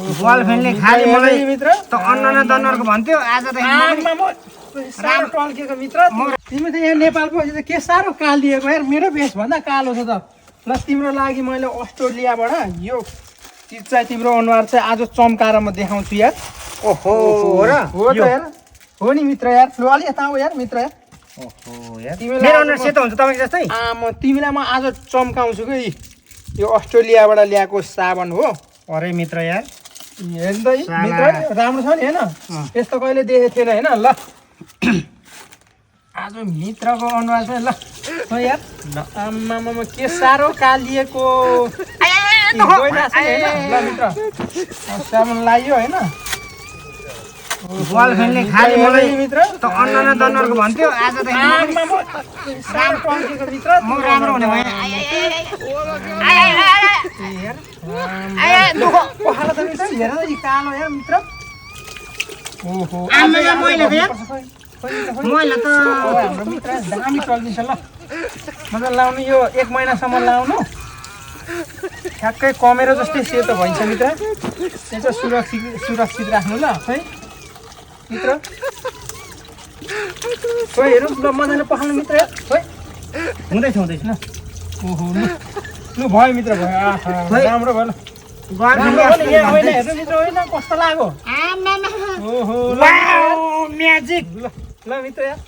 गर्लफ्रेन्डले खालि मलाई मित्र त अन्न दनरको भन्थ्यो आज त साह्रो टल्केको मित्र तिमी त यहाँ नेपाल पछि त के साह्रो कालिएको यार मेरो भेषभन्दा कालो छ त ल तिम्रो लागि मैले अस्ट्रेलियाबाट यो चिज चाहिँ तिम्रो अनुहार चाहिँ आज चम्काएर म देखाउँछु यार ओहो र हो त यार हो नि मित्र यार ल अलि यता आऊ यार मित्र यार ओहो यार मेरो अनुहार सेतो हुन्छ तपाईँको जस्तै तिमीलाई म आज चम्काउँछु कि यो अस्ट्रेलियाबाट ल्याएको साबन हो अरे मित्र यार हेर्नु त मित्र राम्रो छ नि होइन यस्तो कहिले देखेको थिएन होइन ल आज मित्रको अनुहार चाहिँ ल यार आम्मामा के साह्रो कालिएको ल मित्र साबुन लगाइयो होइन गर्लफ्रेन्डले खालि मलाई मित्र त अन्न दनरको भन्थ्यो आज त साह्रो टल्केको मित्र म राम्रो हुने भएँ पखाला त मित्र हेर न यी कालो यार मित्र ओहो मैले त यार मैले त हाम्रो मित्र दामी चल्दिन्छ ल मतलब लाउनु यो 1 महिनासम्म लाउनु ठ्याक्कै कमेरो जस्तै सेतो भइन्छ मित्र त्यो चाहिँ सुरक्षित राख्नु ल है मित्र खोइ हेरौँ ल मजाले पखाल्नु मित्र है हुँदैछ ल ओहो लु भयो मित्र भयो राम्रो भयो ल गर्लफ्रेन्डले हेर्नु मित्र होइन कस्तो लाग्यो ओहो म्याजिक ल मित्र यार